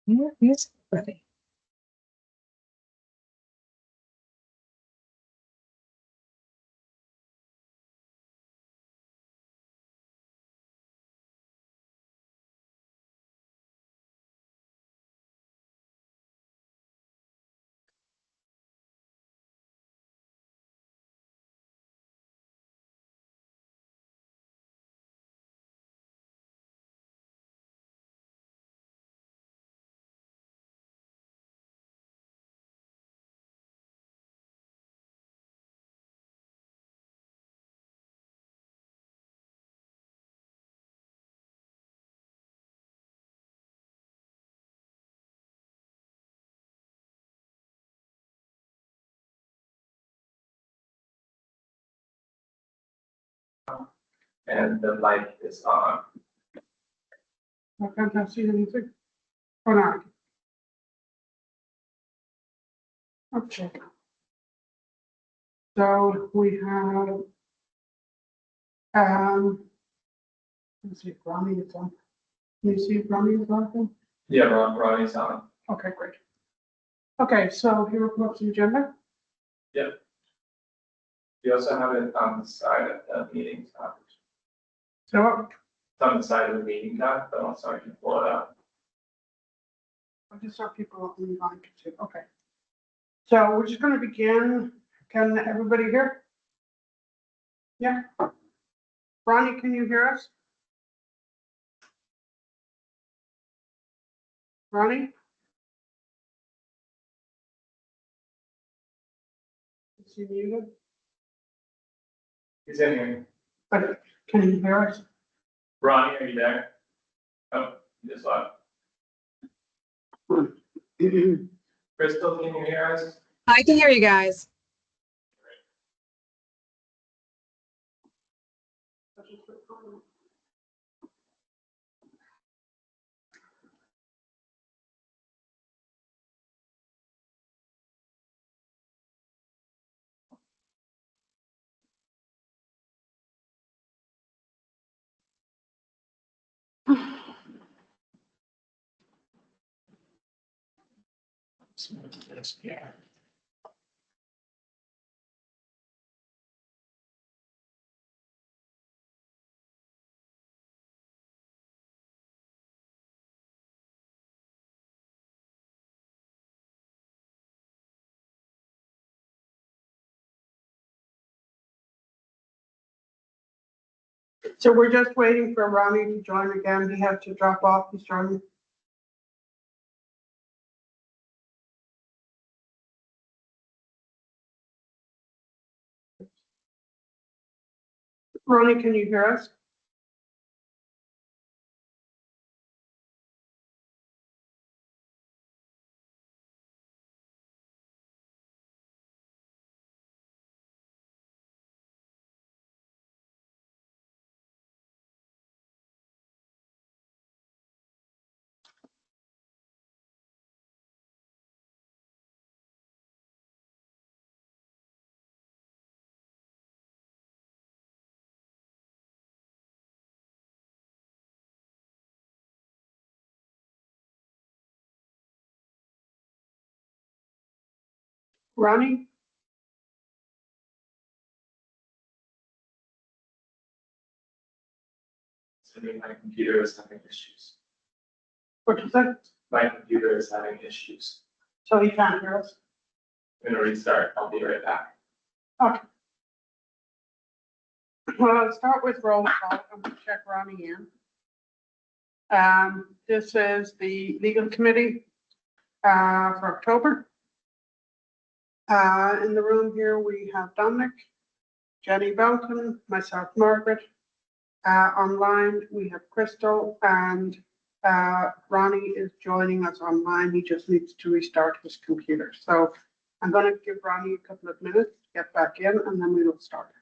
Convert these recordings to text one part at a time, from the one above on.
Where is everybody? And the light is on. I can't see anything. Or not. Okay. So we have, let's see, Ronnie is on. Can you see if Ronnie is on? Yeah, Ronnie's on. Okay, great. Okay, so here comes the agenda. We also have it on the side of the meeting tab. So It's on the side of the meeting tab, but also I can pull it up. I just saw people online too. Okay. So we're just gonna begin. Can everybody hear? Yeah. Ronnie, can you hear us? Ronnie? Is he muted? He's in here. But can you hear us? Ronnie, are you there? Oh, you just left. Crystal, can you hear us? I can hear you guys. Yeah. So we're just waiting for Ronnie to join again. He had to drop off. He's joining. Ronnie, can you hear us? Ronnie? I mean, my computer is having issues. What is it? My computer is having issues. So he can't hear us? I'm gonna restart. I'll be right back. Okay. Well, I'll start with roll call. I'm gonna check Ronnie in. This is the legal committee, for October. In the room here, we have Dominic, Jenny Belton, myself, Margaret. Online, we have Crystal and, Ronnie is joining us online. He just needs to restart his computer. So I'm gonna give Ronnie a couple of minutes, to get back in, and then we will start.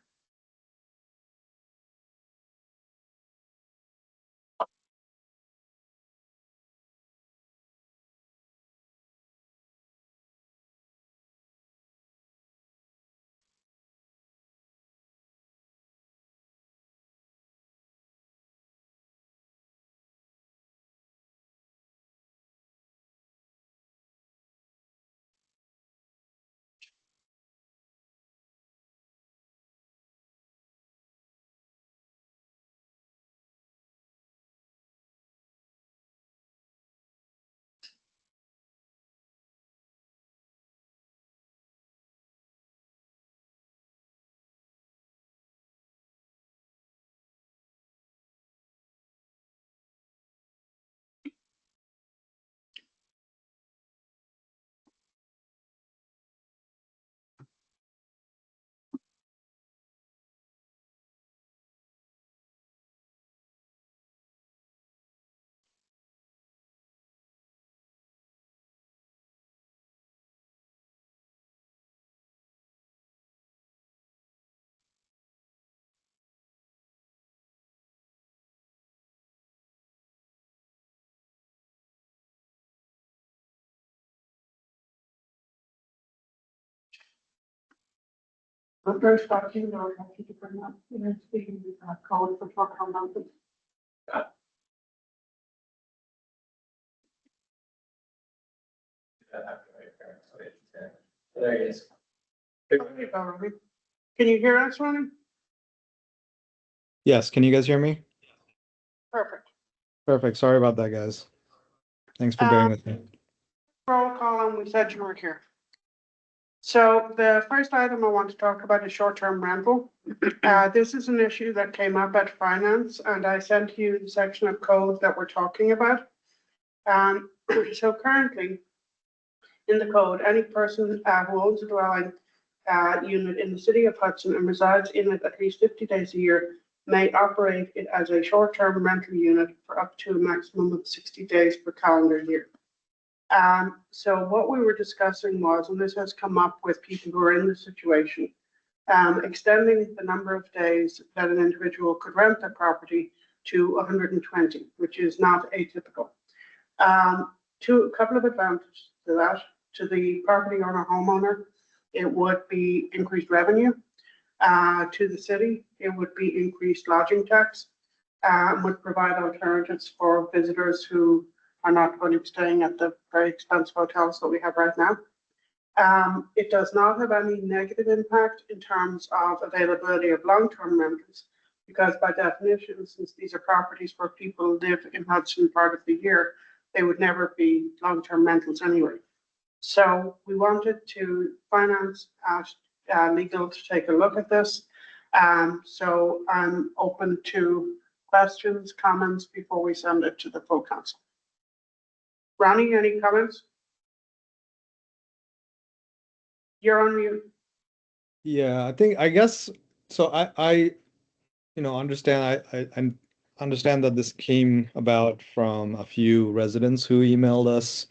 But there's stuff you know, have to bring up, you know, speaking of code for short-term rentals. There it is. There you go, Ronnie. Can you hear us, Ronnie? Yes, can you guys hear me? Perfect. Perfect. Sorry about that, guys. Thanks for bearing with me. Roll call, and we said you were here. So the first item I want to talk about is short-term rental. This is an issue that came up at finance, and I sent you the section of code that we're talking about. So currently, in the code, any person who owns a dwelling unit in the city of Hudson and resides in it at least 50 days a year may operate it as a short-term rental unit for up to a maximum of 60 days per calendar year. So what we were discussing was, and this has come up with people who are in this situation, extending the number of days that an individual could rent their property to 120, which is not atypical. A couple of advantages to that. To the property owner, homeowner, it would be increased revenue. To the city, it would be increased lodging tax, would provide alternatives for visitors who are not going to be staying at the very expensive hotels that we have right now. It does not have any negative impact in terms of availability of long-term rentals, because by definition, since these are properties where people live in Hudson part of the year, they would never be long-term rentals anyway. So we wanted to finance legal to take a look at this. So I'm open to questions, comments before we send it to the full council. Ronnie, any comments? You're on mute. Yeah, I guess so. I understand. I understand that this came about from a few residents who emailed us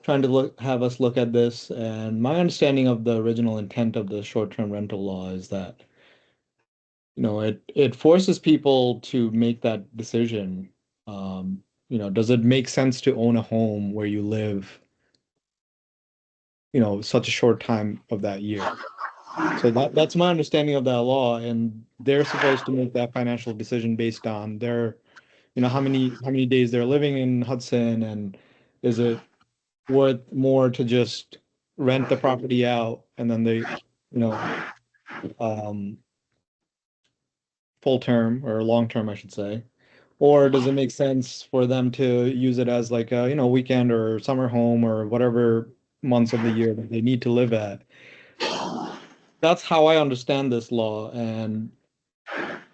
trying to have us look at this. And my understanding of the original intent of the short-term rental law is that, it forces people to make that decision. Does it make sense to own a home where you live, such a short time of that year? So that's my understanding of that law, and they're supposed to make that financial decision based on their, how many days they're living in Hudson, and is it worth more to just rent the property out and then they, full term or long term, I should say, or does it make sense for them to use it as like a, weekend or summer home or whatever months of the year that they need to live at? That's how I understand this law, and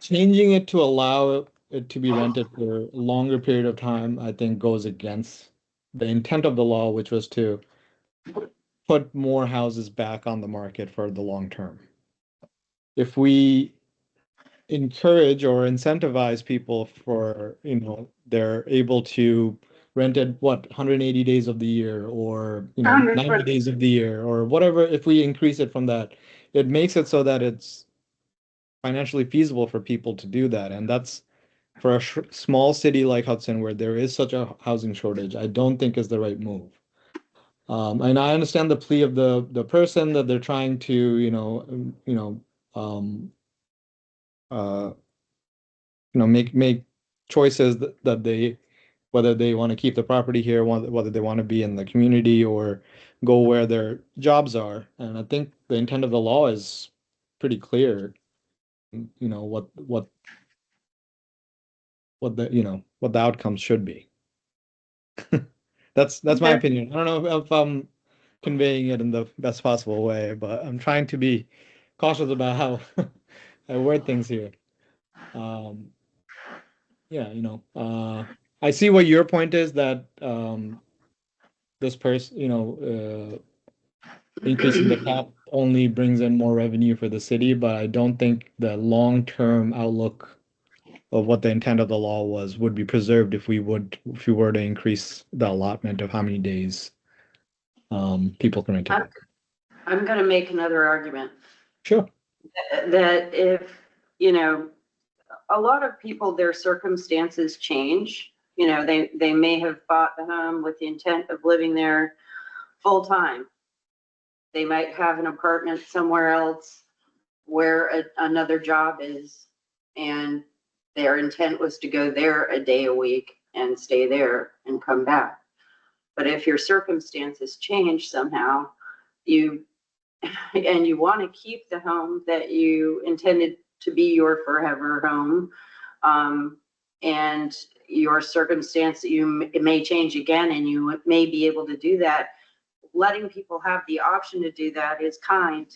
changing it to allow it to be rented for a longer period of time, I think goes against the intent of the law, which was to put more houses back on the market for the long term. If we encourage or incentivize people for, they're able to rent it, 180 days of the year, or 90 days of the year, or whatever, if we increase it from that, it makes it so that it's financially feasible for people to do that. And that's, for a small city like Hudson, where there is such a housing shortage, I don't think is the right move. And I understand the plea of the person that they're trying to, make choices that they, whether they want to keep the property here, whether they want to be in the community or go where their jobs are. And I think the intent of the law is pretty clear. What the outcomes should be. That's my opinion. I don't know if I'm conveying it in the best possible way, but I'm trying to be cautious about how I word things here. I see what your point is, that this person, increasing the cap only brings in more revenue for the city, but I don't think the long-term outlook of what the intent of the law would be preserved if we were to increase the allotment of how many days people can rent it. I'm going to make another argument. Sure. That if, a lot of people, their circumstances change. They may have bought the home with the intent of living there full time. They might have an apartment somewhere else where another job is, and their intent was to go there a day a week and stay there and come back. But if your circumstances change somehow, and you want to keep the home that you intended to be your forever home, and your circumstance, it may change again, and you may be able to do that. Letting people have the option to do that is kind.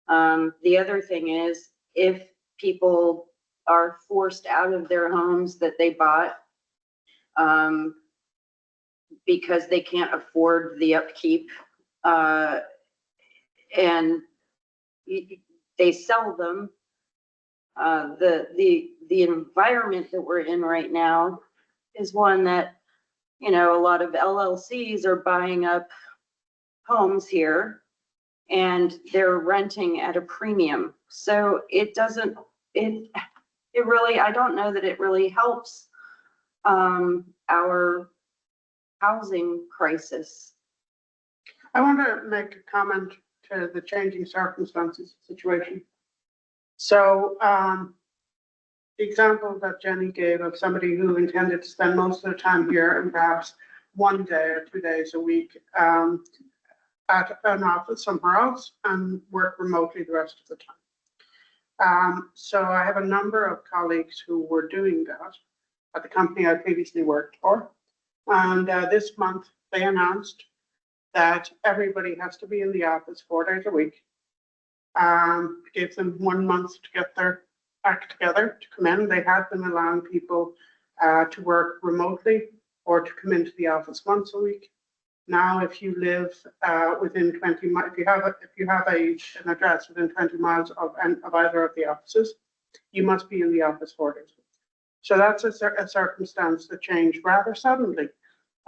The other thing is, if people are forced out of their homes that they bought, because they can't afford the upkeep, and they sell them, the environment that we're in right now is one that, a lot of LLCs are buying up homes here and they're renting at a premium. So it really, I don't know that it really helps our housing crisis. I want to make a comment to the changing circumstances situation. So the example that Jenny gave of somebody who intended to spend most of the time here and perhaps 1 day or 2 days a week at an office somewhere else and work remotely the rest of the time. So I have a number of colleagues who were doing that at the company I previously worked for. And this month they announced that everybody has to be in the office 4 days a week. Gave them 1 month to get their act together to come in. They had been allowing people to work remotely or to come into the office once a week. Now, if you live within 20 miles, if you have an address within 20 miles of either of the offices, you must be in the office 4 days a week. So that's a circumstance that changed rather suddenly.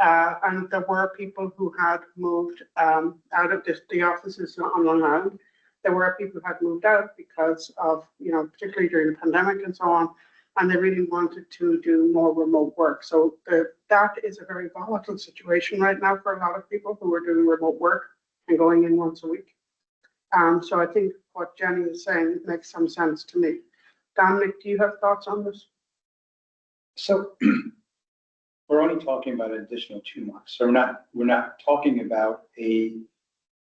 And there were people who had moved out of the offices on Long Island. There were people who had moved out because of, particularly during the pandemic and so on, and they really wanted to do more remote work. So that is a very volatile situation right now for a lot of people who are doing remote work and going in once a week. So I think what Jenny is saying makes some sense to me. Dominic, do you have thoughts on this? So we're only talking about an additional 2 months. So we're not talking about a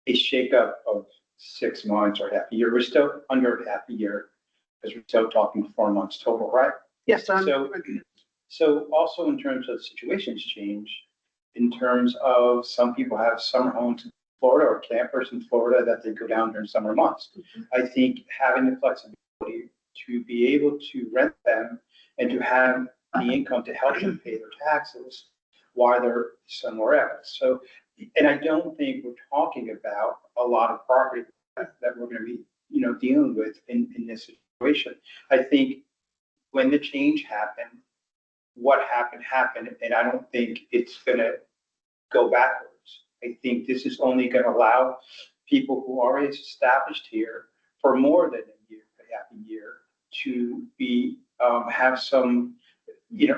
shakeup of 6 months or half a year. We're still under half a year because we're still talking 4 months total, right? Yes. So also in terms of situations change, in terms of some people have summer homes in Florida or campers in Florida that they go down during summer months. I think having the flexibility to be able to rent them and to have the income to help them pay their taxes while they're somewhere else. So, and I don't think we're talking about a lot of property that we're going to be, dealing with in this situation. I think when the change happened, what happened, and I don't think it's going to go backwards. I think this is only going to allow people who are already established here for more than half a year, to be have some.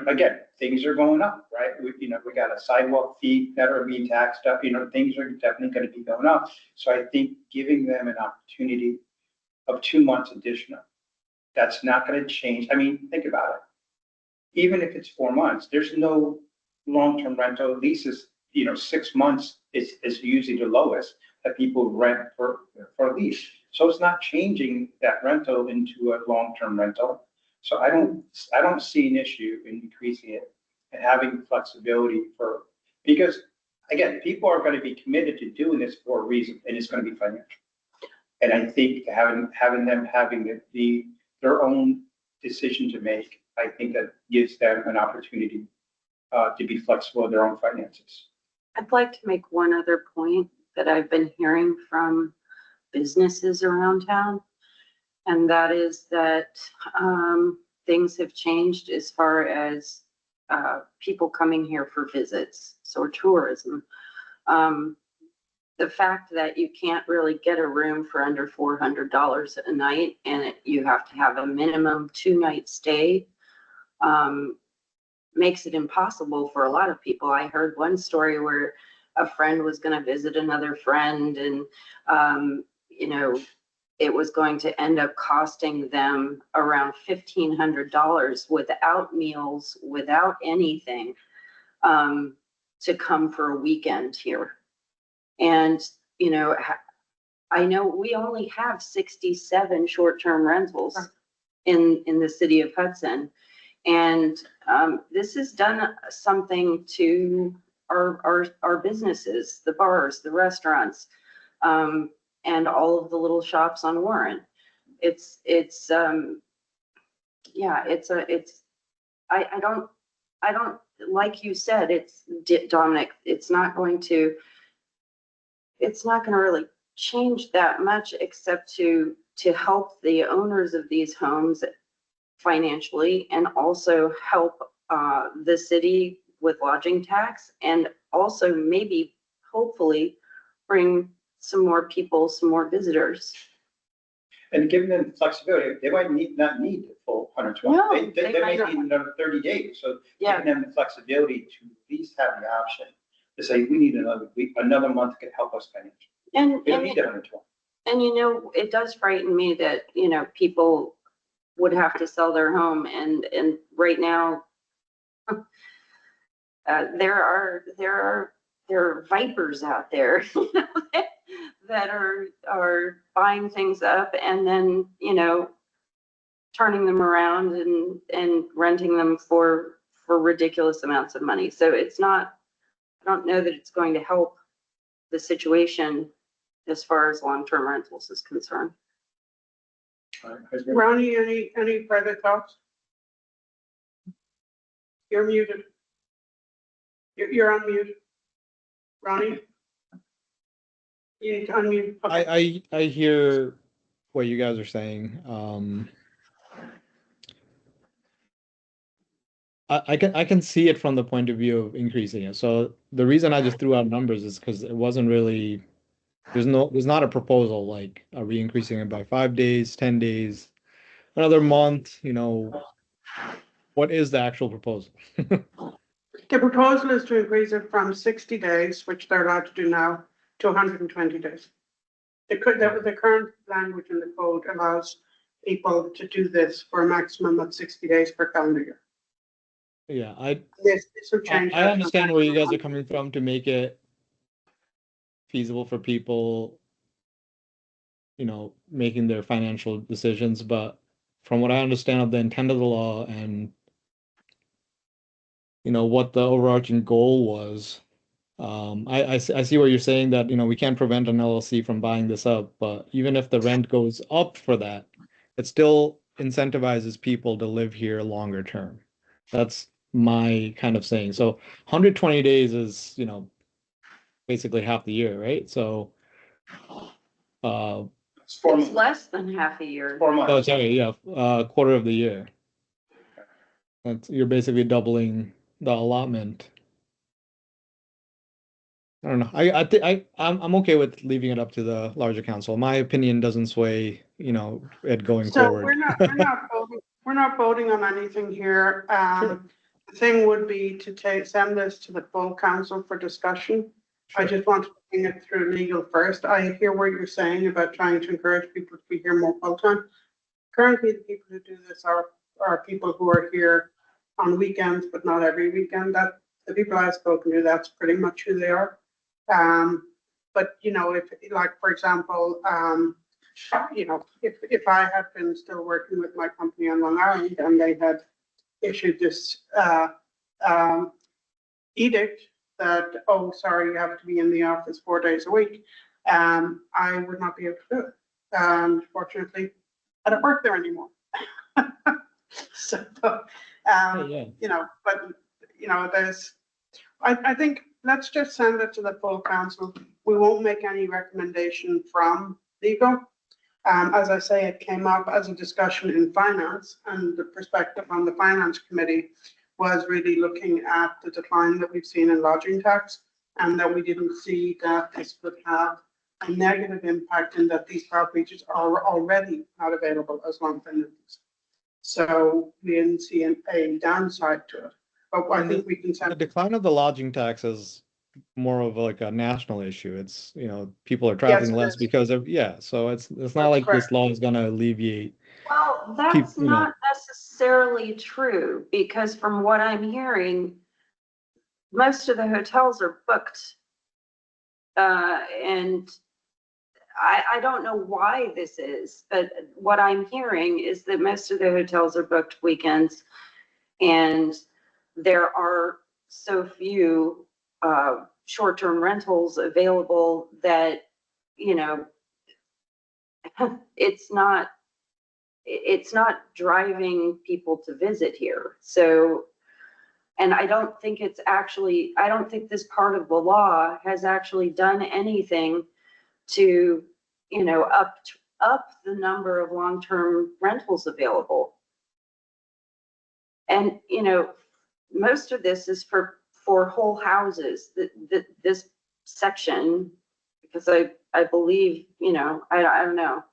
Again, things are going up, right? We got a sidewalk fee that are being taxed up, things are definitely going to be going up. So I think giving them an opportunity of 2 months additional, that's not going to change. I mean, think about it. Even if it's 4 months, there's no long-term rental leases. 6 months is usually the lowest that people rent for a lease. So it's not changing that rental into a long-term rental. So I don't see an issue in increasing it and having flexibility because again, people are going to be committed to doing this for a reason, and it's going to be financial. And I think having them having their own decision to make, I think that gives them an opportunity to be flexible in their own finances. I'd like to make one other point that I've been hearing from businesses around town. And that is that things have changed as far as people coming here for visits, so tourism. The fact that you can't really get a room for under $400 a night, and you have to have a minimum 2-night stay, makes it impossible for a lot of people. I heard one story where a friend was going to visit another friend, and it was going to end up costing them around $1,500 without meals, without anything, to come for a weekend here. And, you know, I know we only have 67 short-term rentals in the city of Hudson. And this has done something to our businesses, the bars, the restaurants, and all of the little shops on Warren. I don't, like you said, Dominic, it's not going to really change that much, except to help the owners of these homes financially, and also help the city with lodging tax, and also maybe hopefully bring some more people, some more visitors. And giving them flexibility, they might not need the full 120. No, They they might might not. need another 30 days. So Yeah. giving them the flexibility to at least have the option to say, we need another week, another month to help us financially. And, We don't need the 120. and you know, it does frighten me that, you know, people would have to sell their home, and right now, there are vipers out there that are buying things up and then, you know, turning them around and renting them for ridiculous amounts of money. So it's not, I don't know that it's going to help the situation as far as long-term rentals is concerned. Ronnie, any further thoughts? You're muted. You're on mute. Ronnie? You need to unmute. Okay. I hear what you guys are saying. I can see it from the point of view of increasing it. So the reason I just threw out numbers is because it wasn't really, there's not a proposal like, are we increasing it by 5 days, 10 days, another month, you know, what is the actual proposal? The proposal is to increase it from 60 days, which they're allowed to do now, to 120 days. The current language in the code allows people to do this for a maximum of 60 days per calendar year. Yeah, This will change. I understand where you guys are coming from to make it feasible for people, you know, making their financial decisions, but from what I understand of the intent of the law and, you know, what the overarching goal was, I see what you're saying, that, you know, we can't prevent an LLC from buying this up, but even if the rent goes up for that, it still incentivizes people to live here longer term. That's my kind of saying. So 120 days is, you know, basically half the year, right? So, It's 4 It's months. less than half a year. 4 months. oh, sorry, yeah, quarter of the year. You're basically doubling the allotment. I don't know. I'm okay with leaving it up to the larger council. My opinion doesn't sway, you know, it going So forward. we're not voting on anything here. Sure. The thing would be to send this to the full council for discussion. I just want to bring it through legal first. I hear what you're saying about trying to encourage people to be here more full-time. Currently, the people who do this are people who are here on weekends, but not every weekend. That the people I've spoken to, that's pretty much who they are. But you know, if, like, for example, you know, if I had been still working with my company on Long Island and they had issued this edict that, oh, sorry, you have to be in the office 4 days a week, I would not be able to do it. Fortunately, I don't work there anymore. So, Yeah. you know, but, you know, I think let's just send it to the full council. We won't make any recommendation from legal. As I say, it came up as a discussion in finance, and the perspective on the finance committee was really looking at the decline that we've seen in lodging tax, and that we didn't see that this would have a negative impact in that these properties are already not available as long-term rentals. So we didn't see a downside to it. But I think we can The send. decline of the lodging taxes more of like a national issue. It's, people are traveling it less is. because of, yeah, so it's not That's like this correct. law is gonna alleviate Well, people, that's not necessarily true, because from what I'm hearing, most of the hotels are booked. And I don't know why this is, but what I'm hearing is that most of the hotels are booked weekends, and there are so few short-term rentals available that, it's not driving people to visit here. So, and I don't think this part of the law has actually done anything to, up the number of long-term rentals available. And, most of this is for whole houses, this section, because I believe, I don't know.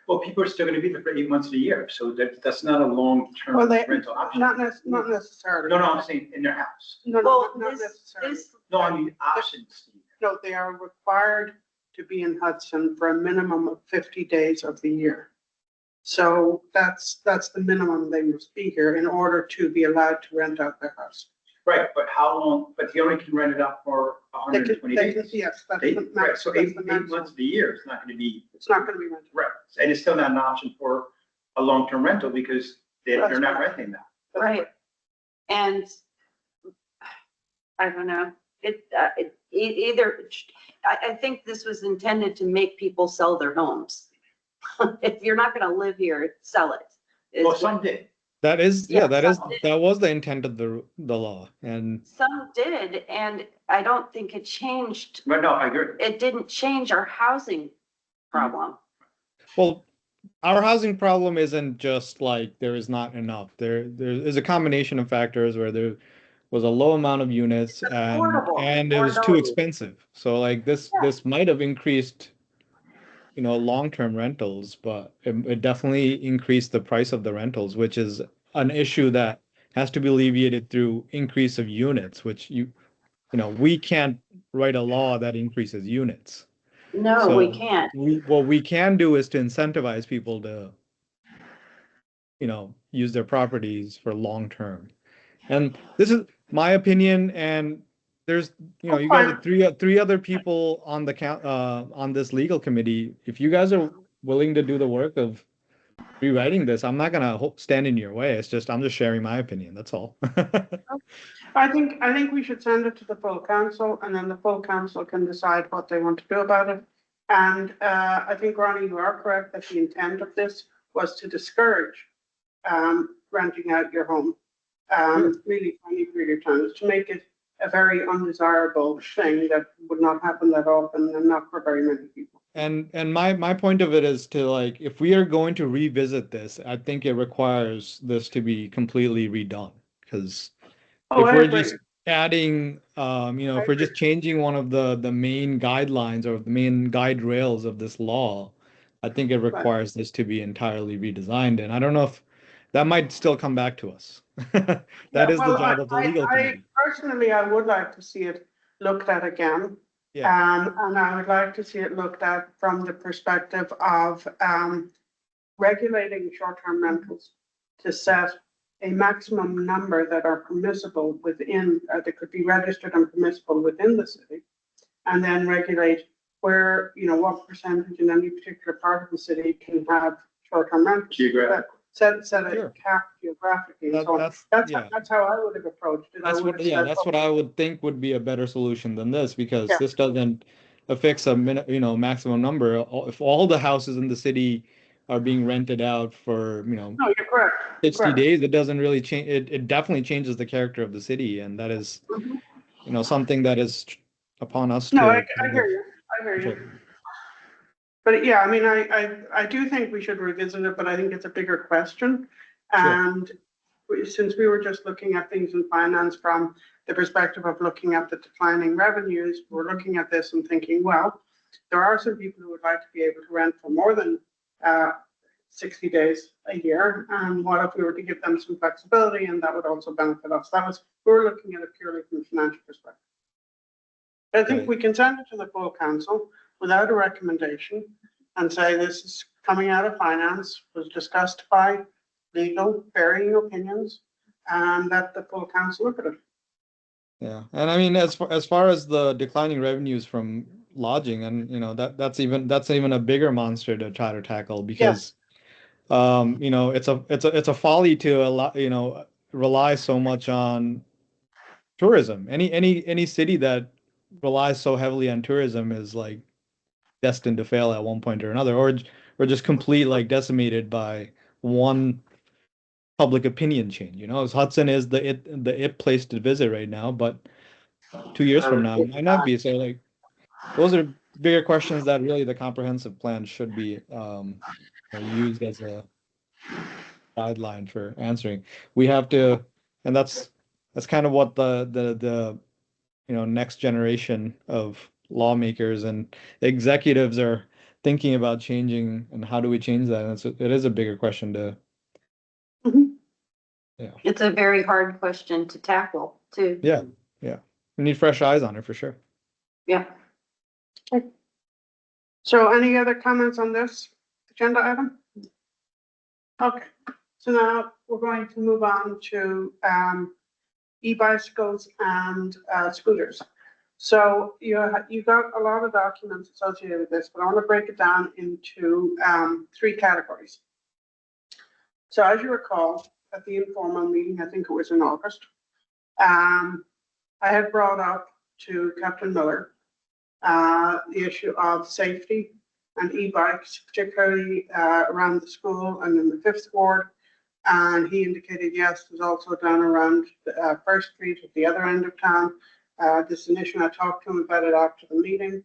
Well, people are still gonna be there for 8 months of the year, so that's not a long-term Well, they, rental option. not necessarily. No, I'm saying in their house. No, Well, not necessarily. this, No, I mean options. No, they are required to be in Hudson for a minimum of 50 days of the year. So that's the minimum they must be here in order to be allowed to rent out their house. Right, but how long, but he only can rent it out for They 120 can, days. yes, that's Eight, the right, max. so that's eight the months maximum. of the year, it's not gonna be, It's not gonna be rented. right, and it's still not an option for a long-term rental because they're not renting that. That's right. And I don't know, either, I think this was intended to make people sell their homes. If you're not gonna live here, sell it. is Well, what- some did. that is, Yeah, that was the intent of the law. And Some did, and I don't think it changed, But no, I agree. it didn't change our housing problem. well, our housing problem isn't just like there is not enough. There is a combination of factors where there was a low amount of units It's affordable, and it was too affordability. expensive. So like this might have increased, long-term rentals, but it definitely increased the price of the rentals, which is an issue that has to be alleviated through increase of units, which we can't write a law that increases units. No, we So can't. what we can do is to incentivize people to, use their properties for long term. And this is my opinion. And there's, you guys are three other people on the count, on this legal committee. If you guys are willing to do the work of rewriting this, I'm not gonna stand in your way. I'm just sharing my opinion. That's all. I think we should send it to the full council and then the full council can decide what they want to do about it. And I think, Ronnie, you are correct that the intent of this was to discourage renting out your home. Really for any period of time, to make it a very undesirable thing that would not happen that often and not for very many people. And my point of it is to, like, if we are going to revisit this, I think it requires this to be completely redone. Because if we're just adding, if we're just changing one of the main guidelines or the main guide rails of this law, I think it requires this to be entirely redesigned. And I don't know if that might still come back to us. That is the job of the legal committee. Personally, I would like to see it looked at again. Yeah. And I would like to see it looked at from the perspective of regulating short-term rentals to set a maximum number that are permissible within, that could be registered and permissible within the city, and then regulate where, what percentage in any particular part of the city can have short-term rentals. Geographic. Set a Sure. cap geographically. And so on. That's how I would have approached it. That's what I would think would be a better solution than this, because this doesn't affix a maximum number. If all the houses in the city are being rented out for, No, you're correct. 60 days, it doesn't really change. It definitely changes the character of the city, and that is, something that is upon us to. No, I hear you. I hear you. Sure. But yeah, I mean, I do think we should revisit it, but I think it's a bigger question. And since we were just looking at things in finance from the perspective of looking at the declining revenues, we're looking at this and thinking, well, there are some people who would like to be able to rent for more than 60 days a year. And what if we were to give them some flexibility, and that would also benefit us? We were looking at it purely from a financial perspective. I think Right. we can send it to the full council without a recommendation and say this is coming out of finance, was discussed by legal, varying opinions, and that the full council look at it. Yeah, and I mean, as far as the declining revenues from lodging, and you know that's even a bigger monster to try to tackle because you know it's a folly to rely so much on tourism. Any city that relies so heavily on tourism is like destined to fail at one point or another, or just complete like decimated by one public opinion change. You know, as Hudson is the it place to visit right now, but 2 years from now it might not be. So like those are bigger questions that really the comprehensive plan should be used as a guideline for answering. We have to, and that's kind of what the next generation of lawmakers and executives are thinking about changing, and how do we change that? And it is a bigger question to, Mhm. yeah, It's a very hard question to tackle too. yeah. We need fresh eyes on it for sure. Yeah. So any other comments on this agenda item? Okay, so now we're going to move on to e-bicycles and scooters. So you got a lot of documents associated with this, but I want to break it down into 3 categories. So as you recall, at the informal meeting, I think it was in August, I had brought up to Captain Miller the issue of safety and e-bikes, particularly around the school and in the 5th ward. And he indicated, yes, there's also down around First Street at the other end of town. This is an issue, I talked to him about it after the meeting.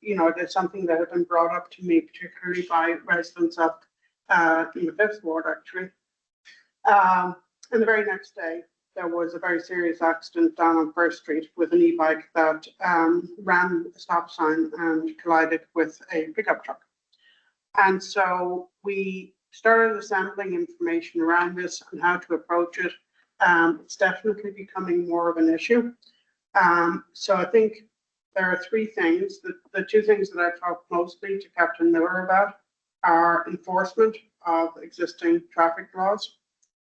You know, there's something that had been brought up to me, particularly by residents up in the 5th ward, actually. And the very next day, there was a very serious accident down on First Street with an e-bike that ran the stop sign and collided with a pickup truck. And so we started assembling information around this and how to approach it. It's definitely becoming more of an issue. So I think there are 3 things. The 2 things that I've talked mostly to Captain Miller about are enforcement of existing traffic laws,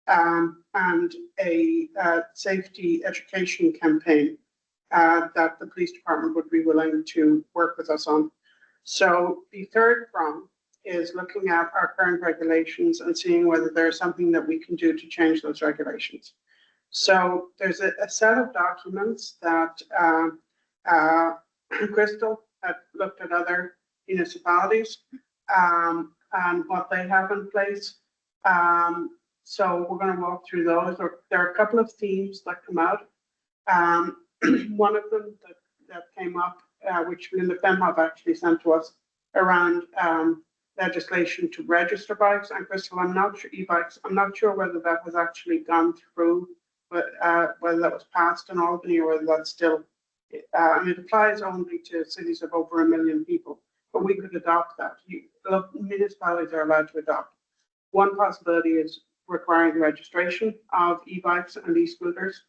and a safety education campaign that the police department would be willing to work with us on. So the third prong is looking at our current regulations and seeing whether there's something that we can do to change those regulations. So there's a set of documents that Crystal had looked at other municipalities and what they have in place. So we're going to walk through those. There are a couple of themes that come out. One of them that came up, which Linda Femhub actually sent to us, around legislation to register bikes. And Crystal, I'm not sure e-bikes. I'm not sure whether that has actually gone through, but whether that was passed in Albany or whether that's still. And it applies only to cities of over 1 million people. But we could adopt that. Municipalities are allowed to adopt. One possibility is requiring the registration of e-bikes and e-scooters.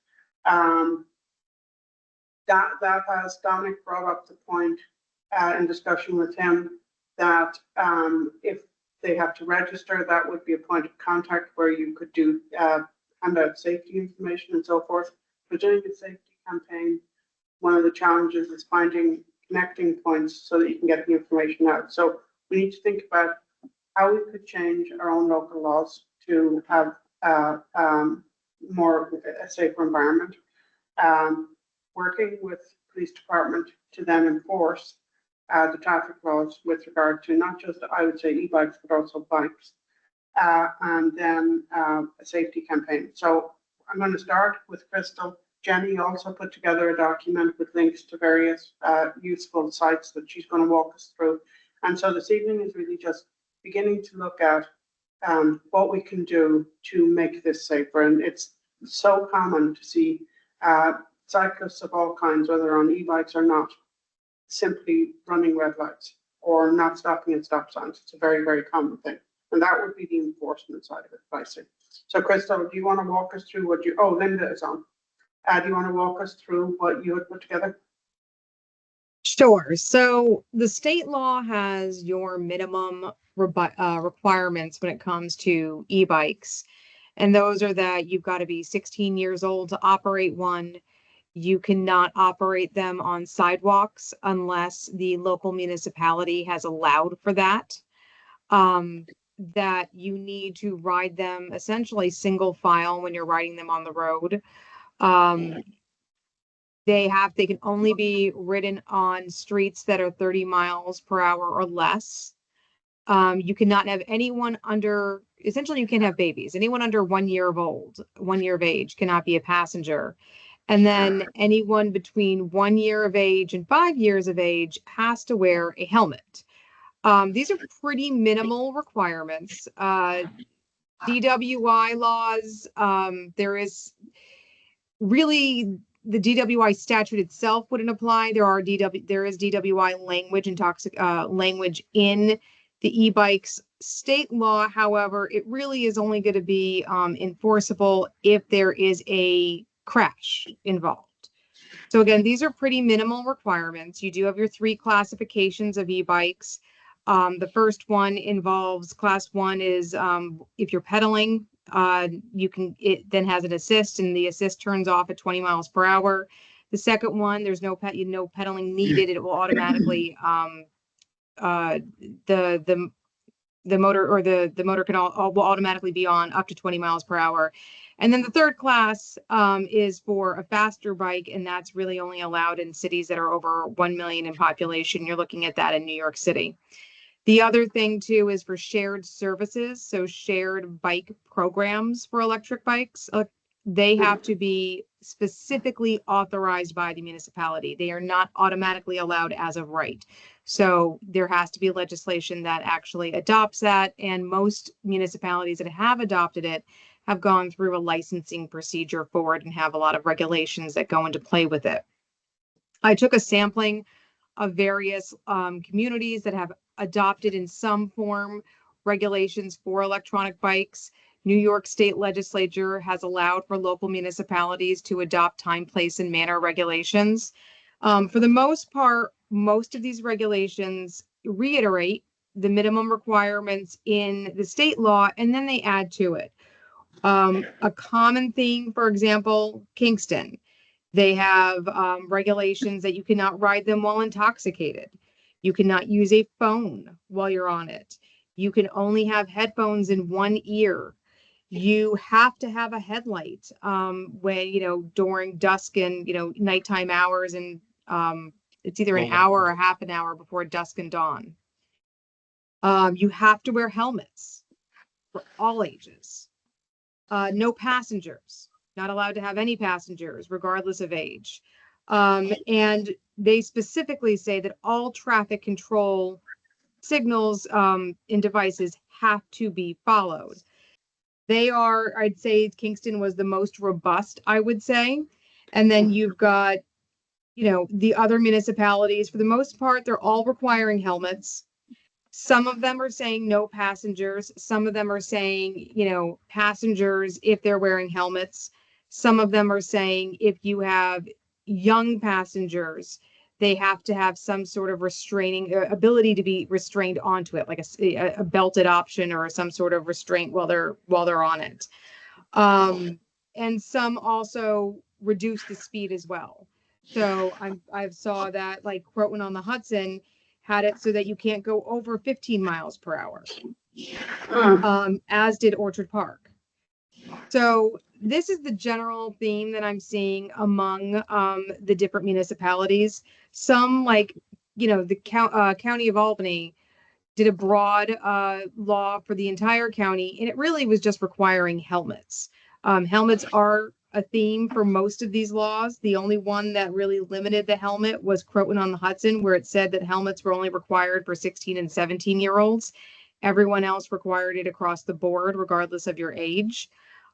That has Dominic brought up the point in discussion with him that if they have to register, that would be a point of contact where you could do hand out safety information and so forth. For doing a safety campaign, one of the challenges is finding connecting points so that you can get the information out. So we need to think about how we could change our own local laws to have more a safer environment. Working with police department to then enforce the traffic laws with regard to not just, I would say, e-bikes, but also bikes, and then a safety campaign. So I'm going to start with Crystal. Jenny also put together a document with links to various useful sites that she's going to walk us through. And so this evening is really just beginning to look at what we can do to make this safer. And it's so common to see cyclists of all kinds, whether on e-bikes or not, simply running red lights or not stopping at stop signs. It's a very, very common thing. And that would be the enforcement side of it, I see. So Crystal, do you want to walk us through what oh, Linda is on. Do you want to walk us through what you had put together? Sure. So the state law has your minimum requirements when it comes to e-bikes. And those are that you've got to be 16 years old to operate one. You cannot operate them on sidewalks unless the local municipality has allowed for that. That you need to ride them essentially single file when you're riding them on the road. They can only be ridden on streets that are 30 miles per hour or less. You cannot have anyone under, essentially you can't have babies. Anyone under 1 year of age cannot be a passenger. And then anyone between 1 year of age and 5 years of age has to wear a helmet. These are pretty minimal requirements. DWI laws, there is really the DWI statute itself wouldn't apply. There is DWI language in the e-bikes state law. However, it really is only going to be enforceable if there is a crash involved. So again, these are pretty minimal requirements. You do have your 3 classifications of e-bikes. The first one involves class 1 is if you're pedaling, it then has an assist, and the assist turns off at 20 miles per hour. The second one, there's no pedaling needed. It will automatically the motor or the motor will automatically be on up to 20 miles per hour. And then the third class is for a faster bike, and that's really only allowed in cities that are over 1 million in population. You're looking at that in New York City. The other thing too is for shared services. So shared bike programs for electric bikes, they have to be specifically authorized by the municipality. They are not automatically allowed as of right. So there has to be legislation that actually adopts that. And most municipalities that have adopted it have gone through a licensing procedure for it and have a lot of regulations that go into play with it. I took a sampling of various communities that have adopted in some form regulations for electronic bikes. New York State Legislature has allowed for local municipalities to adopt time, place, and manner regulations. For the most part, most of these regulations reiterate the minimum requirements in the state law, and then they add to it. A common theme, for example, Kingston. They have regulations that you cannot ride them while intoxicated. You cannot use a phone while you're on it. You can only have headphones in one ear. You have to have a headlight when, during dusk and, nighttime hours, and it's either an hour or half an hour before dusk and dawn. You have to wear helmets for all ages. No passengers. Not allowed to have any passengers, regardless of age. And they specifically say that all traffic control signals and devices have to be followed. I'd say Kingston was the most robust, I would say. And then you've got, the other municipalities, for the most part, they're all requiring helmets. Some of them are saying no passengers. Some of them are saying, passengers if they're wearing helmets. Some of them are saying if you have young passengers, they have to have some sort of restraining ability to be restrained onto it, like a belted option or some sort of restraint while they're on it. And some also reduce the speed as well. So I've saw that like Croton on the Hudson had it so that you can't go over 15 miles per hour, as did Orchard Park. So this is the general theme that I'm seeing among the different municipalities. Some, like, the County of Albany did a broad law for the entire county, and it really was just requiring helmets. Helmets are a theme for most of these laws. The only one that really limited the helmet was Croton on the Hudson, where it said that helmets were only required for 16 and 17-year-olds. Everyone else required it across the board, regardless of your age.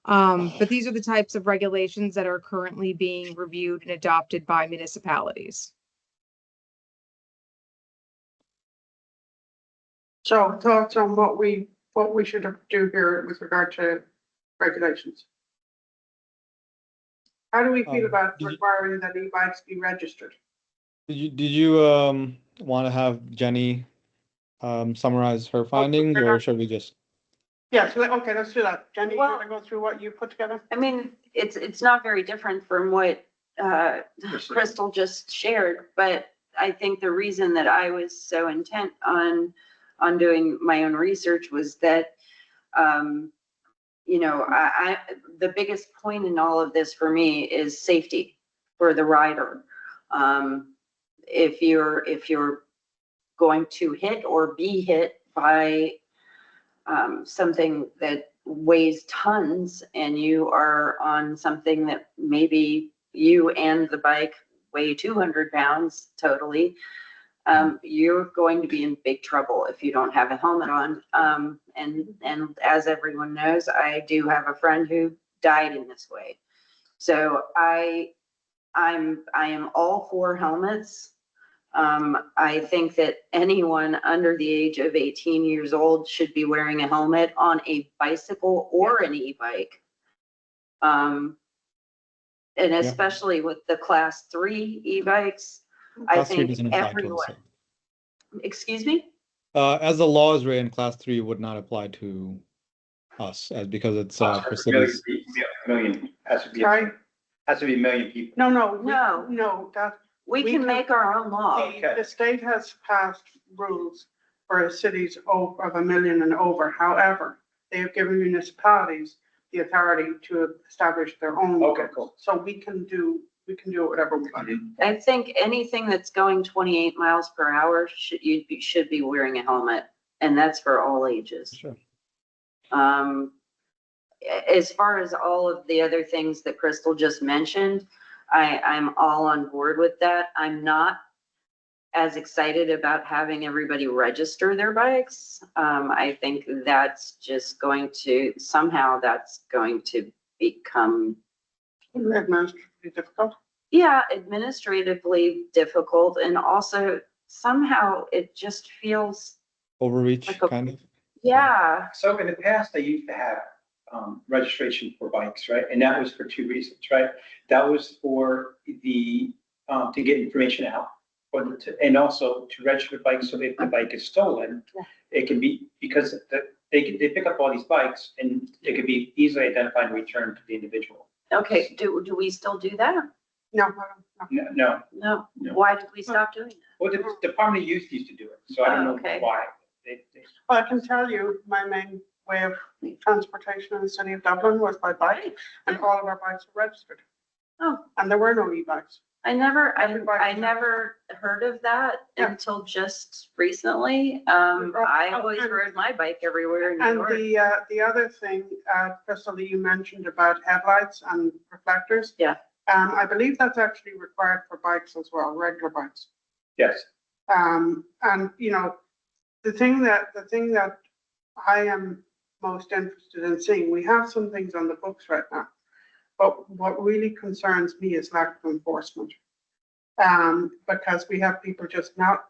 But these are the types of regulations that are currently being reviewed and adopted by municipalities. So thoughts on what we should do here with regard to regulations? How do we feel about did you- requiring that e-bikes be registered? Did you want to have Jenny summarize her findings, or should we just? Yes, okay, let's do that. Jenny, you Well- want to go through what you put together? I mean, it's not very different from what Crystal just shared, but I think the reason that I was so intent on doing my own research was that, you know, the biggest point in all of this for me is safety for the rider. If you're going to hit or be hit by something that weighs tons and you are on something that maybe you and the bike weigh 200 pounds totally, you're going to be in big trouble if you don't have a helmet on. And as everyone knows, I do have a friend who died in this way. So I am all for helmets. I think that anyone under the age of 18 years old should be wearing a helmet on a bicycle or an e-bike. And especially with the class 3 e-bikes, I Class 3 think doesn't apply to us, everyone, excuse me? As the law is written, class 3 would not apply to us, as because it's for cities. Million, has to be Sorry? a million people. No, No. no, that, We We can can- make our own law. Okay. the state has passed rules for cities of 1 million and over. However, they have given municipalities the authority to establish their own. Okay, rules. cool. So we can do whatever we like. I think anything that's going 28 miles per hour should be wearing a helmet, and that's for all ages. Sure. As far as all of the other things that Crystal just mentioned, I'm all on board with that. I'm not as excited about having everybody register their bikes. I think that's just going to, somehow that's going to become, Administratively difficult. yeah, administratively difficult. And also somehow it just feels, Overreach, Like a- kind of. yeah, So in the past, I used to have registration for bikes, right? And that was for 2 reasons, right? That was for the, to get information out. And also to register the bike, so if the bike is stolen, it can be, because they pick up all these bikes and it could be easily identified and returned to the individual. okay, do we still do that? No, I don't know. No, No, why did we stop doing that? well, the Department of Youth used to do it, so I don't know Okay. why. Well, I can tell you, my main way of transportation in the city of Dublin was by bike, and all of our bikes were registered. Oh. And there were no e-bikes. I never Everybody- never heard of that Yeah. until just recently. Oh, I always and- rode my bike everywhere in New And York. the other thing, Crystal, that you mentioned about headlights and reflectors. Yeah. I believe that's actually required for bikes as well, regular bikes. Yes, And, you know, the thing that I am most interested in seeing, we have some things on the books right now, but what really concerns me is lack of enforcement. Because we have people just not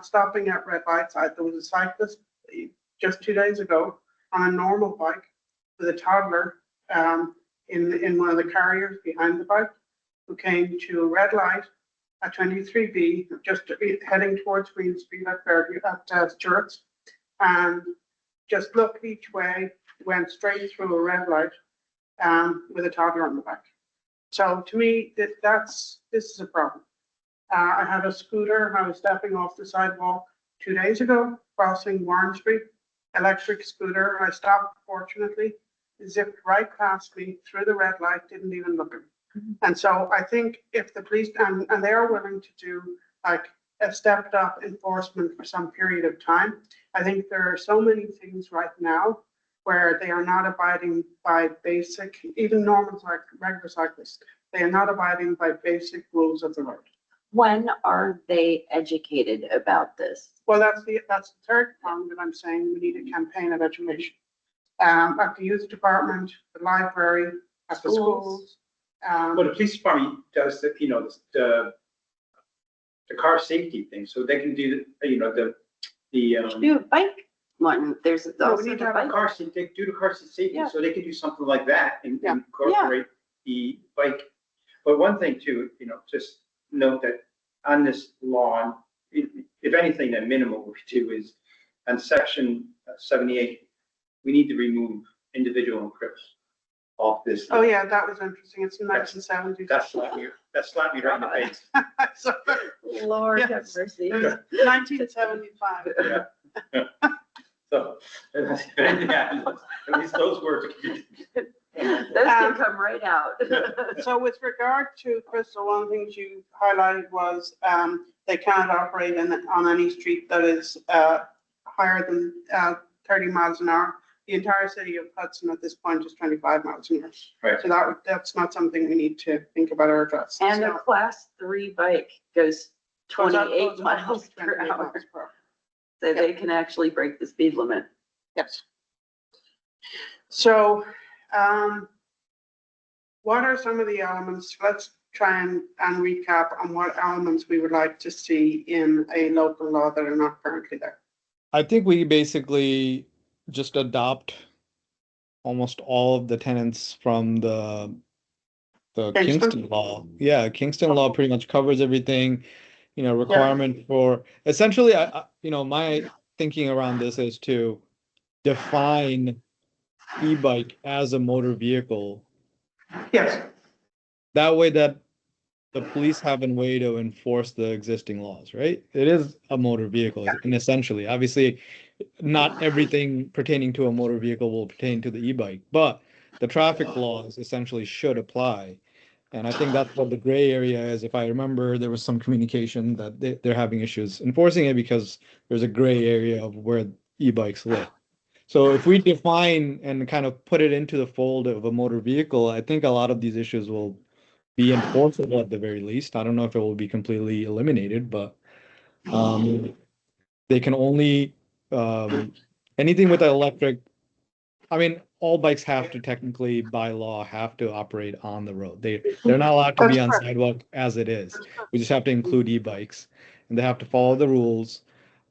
stopping at red lights. There was a cyclist just 2 days ago on a normal bike with a toddler, in one of the carriers behind the bike, who came to a red light at 23B, just heading towards Green Street at Fairview, at Stewart's, and just looked each way, went straight through a red light, with a toddler on the back. So to me, this is a problem. I had a scooter, I was stepping off the sidewalk 2 days ago, crossing Warren Street, electric scooter. I stopped, fortunately, zipped right past me through the red light, didn't even look at me. And so I think if the police, and they are willing to do like a stepped up enforcement for some period of time, I think there are so many things right now where they are not abiding by basic, even normal regular cyclists, they are not abiding by basic rules of the road. When are they educated about this? Well, that's the third prong that I'm saying we need a campaign of education. At the youth department, the library, at the schools. well, the police department does the, the car safety thing, so they can do, the Do a bike one, there's No, we also need to the have a bike. car safety, they do the car safety, Yeah. so they can do something like that and Yeah. incorporate the bike. But one thing too, just note that on this law, if anything, the minimum we do is on section 78, we need to remove individual and crips off this. Oh, yeah, that was interesting. It's in 1970s. That slapped me right in the face. So, Lord have Yes. mercy. 1975. Yeah. So, yeah, at least those words. Those can come right out. So with regard to Crystal, one of the things you highlighted was they cannot operate on any street that is higher than 30 miles an hour. The entire city of Hudson at this point is 25 miles an hour. Right. So that's not something we need to think about or address. And a So- class 3 bike goes Goes up- 28 goes miles almost per 28 hour. miles per hour. So they can actually break the speed limit. Yes. So, what are some of the elements? Let's try and recap on what elements we would like to see in a local law that are not currently there. I think we basically just adopt almost all of the tenets from the Kingston? Kingston law. Yeah, Kingston law pretty much covers everything, requirement for essentially, my thinking around this is to define e-bike as a motor vehicle. Yes, That way that the police have a way to enforce the existing laws, right? It is a motor vehicle, and essentially, obviously, not everything pertaining to a motor vehicle will pertain to the e-bike, but the traffic laws essentially should apply. And I think that's what the gray area is. If I remember, there was some communication that they're having issues enforcing it because there's a gray area of where e-bikes live. So if we define and kind of put it into the fold of a motor vehicle, I think a lot of these issues will be enforceable at the very least. I don't know if it will be completely eliminated, but they can only anything with an electric. I mean, all bikes have to technically, by law, have to operate on the road. They're not allowed to be That's on correct. sidewalk as it is. We just have to include e-bikes, and they have to follow the rules.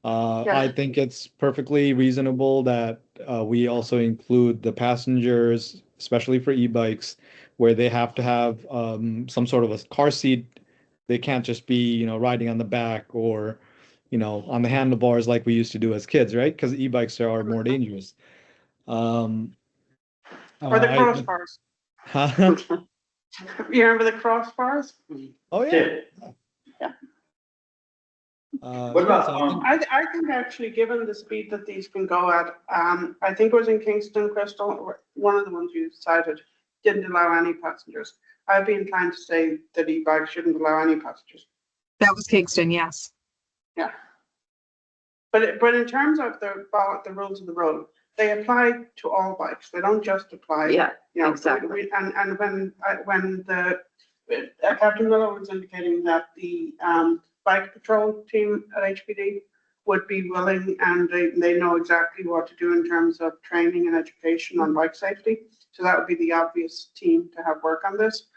I Yes. think it's perfectly reasonable that we also include the passengers, especially for e-bikes, where they have to have some sort of a car seat. They can't just be, riding on the back or, on the handlebars like we used to do as kids, right? Because e-bikes are more dangerous. or the crossbars. Huh? You remember the crossbars? Oh, yeah. What about, so I think- I think actually, given the speed that these can go at, I think it was in Kingston, Crystal, or one of the ones you cited, didn't allow any passengers. I'd be inclined to say that e-bikes shouldn't allow any passengers. That was Kingston, yes. Yeah. But in terms of the rules of the road, they apply to all bikes. They don't just apply. Yeah, exactly. And when Captain Miller was indicating that the bike patrol team at HPD would be willing, and they know exactly what to do in terms of training and education on bike safety. So that would be the obvious team to have work on this.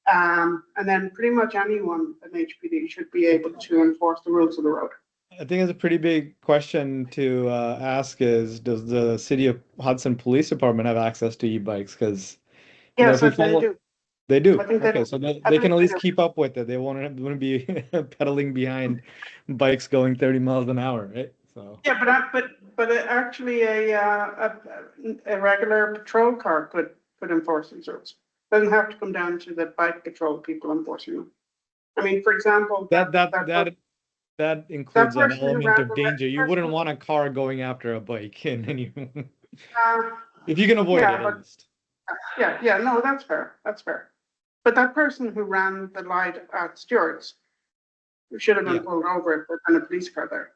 And then pretty much anyone at HPD should be able to enforce the rules of the road. I think it's a pretty big question to ask is, does the City of Hudson Police Department have access to e-bikes? Because Yes, if we they follow- do. they do. I think they Okay, do. so they I can think at they least do. keep up with it. They wouldn't be pedaling behind bikes going 30 miles an hour, right? So Yeah, but actually a regular patrol car could enforce these rules. Doesn't have to come down to the bike patrol people enforcing them. I mean, for example, that includes an person who element ran of the danger. You wouldn't person- want a car going after a bike, and then you, uh, if you can avoid Yeah, it, but- at least. yeah, no, that's fair. That's fair. But that person who ran the light at Stewart's should have been Yeah. pulled over if there'd been a police car there.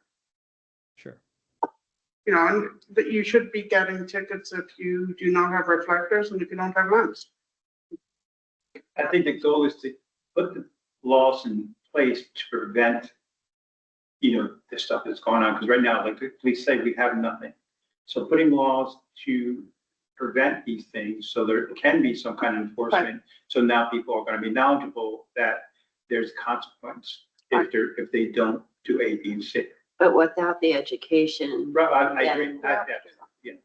Sure. And that you should be getting tickets if you do not have reflectors and if you don't have lamps. I think the goal is to put the laws in place to prevent, the stuff that's going on, because right now, like the police say, we have nothing. So putting laws to prevent these things, so there can be some kind of enforcement. So now people are gonna be knowledgeable that there's consequence if they don't do A, B, and C. But without the education, Right, I agree.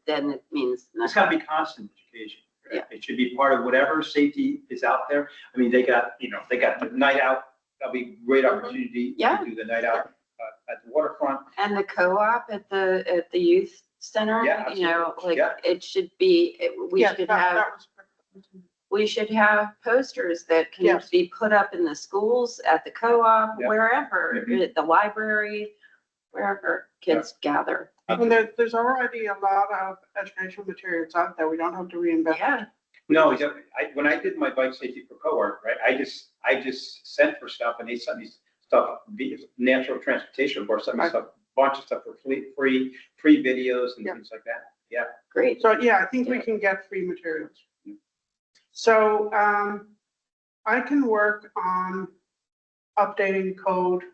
then it means It's nothing. gotta be constant education, Yeah. It should be part of whatever safety is out there. I mean, they got the night out. That'll be a great opportunity Yeah. to do the night out at the waterfront. And the co-op at the youth center, Yeah, you know, absolutely. like Yeah. it should be, we Yeah, should that have, was. we should have posters that can Yes. be put up in the schools, at the co-op, Yeah. wherever, Mhm. at the library, wherever kids gather. And there's already a lot of educational materials out there. We don't have to reinvent. Yeah, No, when I did my bike safety for cohort, right, I just sent for stuff and they sent me stuff, natural transportation board, sent me Right. stuff, bunch of stuff for free videos and Yeah. things like that. Yeah. great. So, yeah, I think we can get free materials. So, I can work on updating code,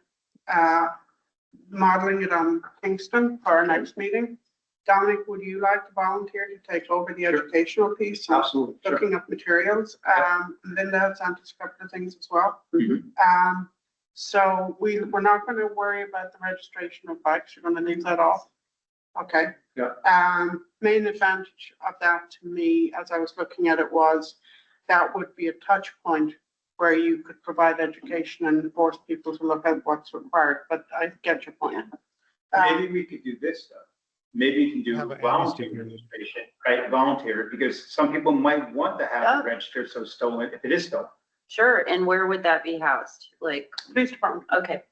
modeling it on Kingston for our next meeting. Dominic, would you like to volunteer to take over the Sure. educational piece? and Absolutely. Sure. Looking up materials, and Linda has sent us a couple of things as well. Mhm. So we're not gonna worry about the registration of bikes, you're gonna leave that off? Okay. Yeah. Main advantage of that to me, as I was looking at it, was that would be a touch point where you could provide education and force people to look at what's required, but I get your point. Maybe we could do this stuff. Maybe you can do Have a volunteer sticker. registration, right? Volunteer, because some people might want to have Yeah. it registered, so stolen, if it is stolen. Sure, and where would that be housed? Like, Police department, okay,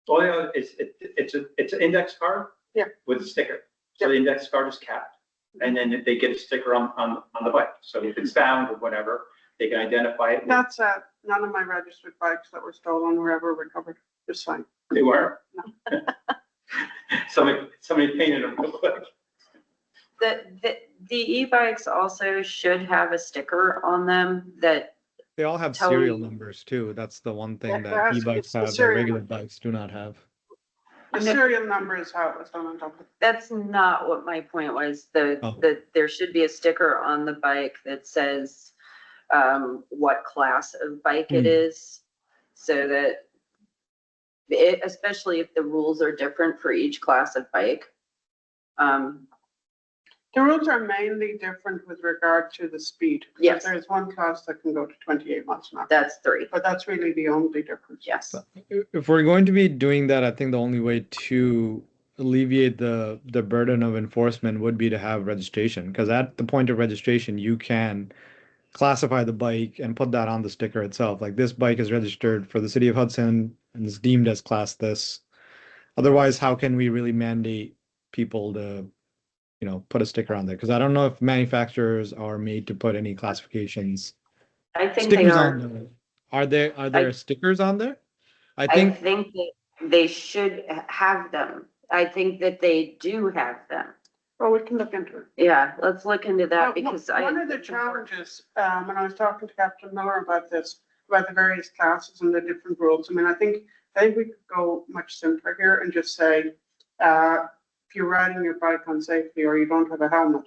All you know, it's an index card. Yeah. With a sticker. So the index card is capped. And then they get a sticker on the bike. So if it's found or whatever, they can identify it. that's, none of my registered bikes that were stolen were ever recovered, just saying. They were. Somebody painted them real quick. the e-bikes also should have a sticker on them that, They all have Tell serial me- numbers too. That's the one thing There that has to be e-bikes a have that serial regular number. bikes do not have. The serial number is how it was done on top of. that's not what my point was. Oh. There should be a sticker on the bike that says, what class of bike it Hmm. is. So that it, especially if the rules are different for each class of bike. The rules are mainly different with regard to the speed. Yes. There's one class that can go to 28 miles an hour, That's 3, but that's really the only difference. yes. If we're going to be doing that, I think the only way to alleviate the burden of enforcement would be to have registration. Because at the point of registration, you can classify the bike and put that on the sticker itself. Like this bike is registered for the city of Hudson and is deemed as class this. Otherwise, how can we really mandate people to, put a sticker on there? Because I don't know if manufacturers are made to put any classifications. I think they Stickers are. on there. Are there stickers on there? I I think think that they should have them. I think that they do have them. Well, we can look into it. Yeah, let's look into that because One of the challenges, when I was talking to Captain Miller about this, about the various classes and the different rules, I mean, I think we could go much simpler here and just say, if you're riding your bike unsafely or you don't have a helmet,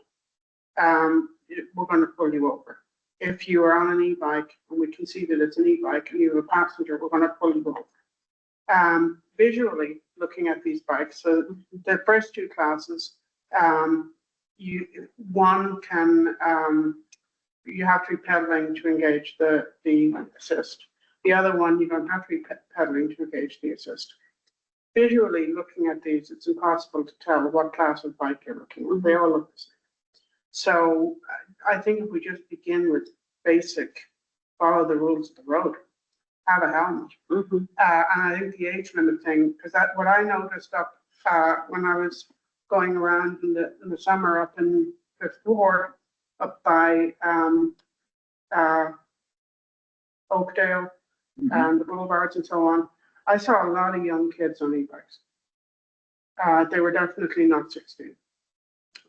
we're going to pull you over. If you are on an e-bike and we can see that it's an e-bike and you have a passenger, we're going to pull you over. Visually looking at these bikes, so the first two classes, one can, you have to be pedaling to engage the assist. The other one, you don't have to be pedaling to engage the assist. Visually looking at these, it's impossible to tell what class of bike you're looking at. They all look the same. So I think if we just begin with basic, follow the rules of the road, have a helmet. Mhm. And I think the age limit thing, because that, what I noticed up, when I was going around in the summer up in Fifth Ward, up by, Oakdale, and the boulevards and so on, I saw a lot of young kids on e-bikes. They were definitely not 16.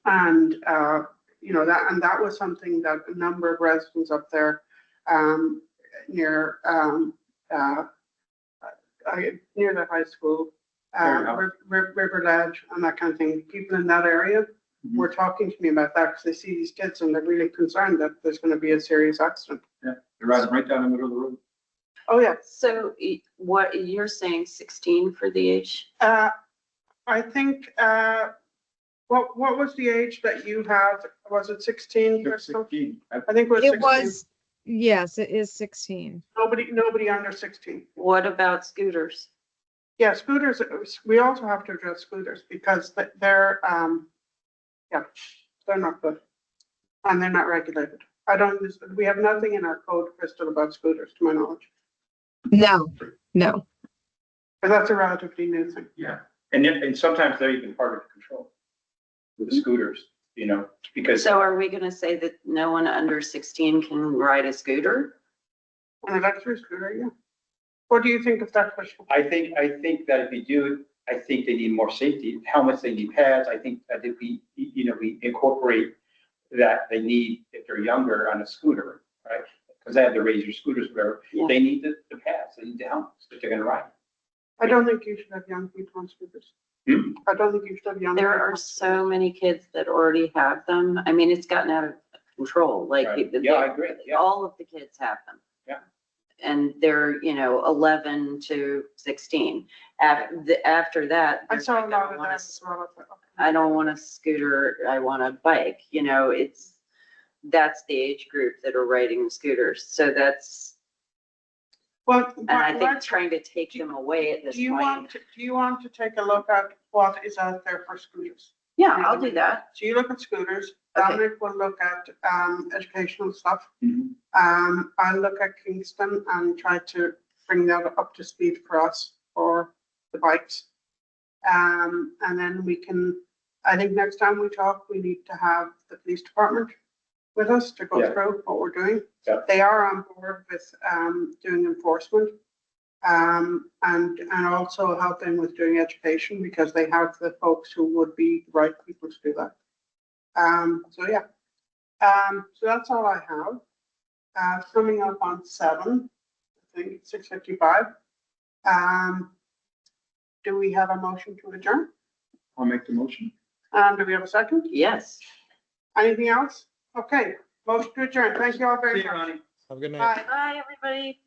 And, that was something that a number of residents up there, near the high school, River Ledge and that kind of thing, people in that area were talking to me about that because they see these kids and they're really concerned that there's going to be a serious accident. Yeah, they're riding right down the middle of the road. Oh, yeah. So what you're saying 16 for the age? I think, what was the age that you have was it 16, Crystal? 16. I think it was It 16. was, yes, it is 16. Nobody under 16. What about scooters? Yeah, scooters, we also have to address scooters because they're, yeah, they're not good. And they're not regulated. We have nothing in our code, Crystal, about scooters, to my knowledge. No, no. But that's a relatively new thing. Yeah, and sometimes they're even harder to control with the scooters, you know, because So are we gonna say that no one under 16 can ride a scooter? An electric scooter, yeah. What do you think of that question? I think that if you do, I think they need more safety, helmets, they need pads. I think that if we, you know, we incorporate that they need, if they're younger on a scooter, right? Because they have the Razor scooters, whatever, Yeah. they need the pads, they need the helmets that they're gonna ride. I don't think you should have young people on scooters. Hmm? I don't think you should have young. There people are on so many kids that already have them. I mean, it's gotten out of control, like. Right. Yeah, I agree, yeah. All of the kids have them. Yeah. And they're, 11 to 16. After that. I they're saw a not lot gonna of wanna that as well. I don't want a scooter, I want a bike, that's the age group that are riding the scooters. So that's, Well, and I think why- trying to take them away at this do you point. want to take a look at what is out there for scooters? Yeah, I'll do that. So you look at scooters, Okay. Dominic will look at, educational stuff. Mhm. I'll look at Kingston and try to bring that up to speed for us for the bikes. And then we can, I think next time we talk, we need to have the police department with us to go Yeah. through what we're doing. Yeah. They are on board with, doing enforcement. And also helping with doing education because they have the folks who would be the right people to do that. So yeah. So that's all I have. Coming up on 7, I think 6:55. Do we have a motion to adjourn? I'll make the motion. Do we have a second? Yes. Anything else? Okay, motion to adjourn. Thank you all very much. Ronnie. Have a good night. Bye. Bye, everybody.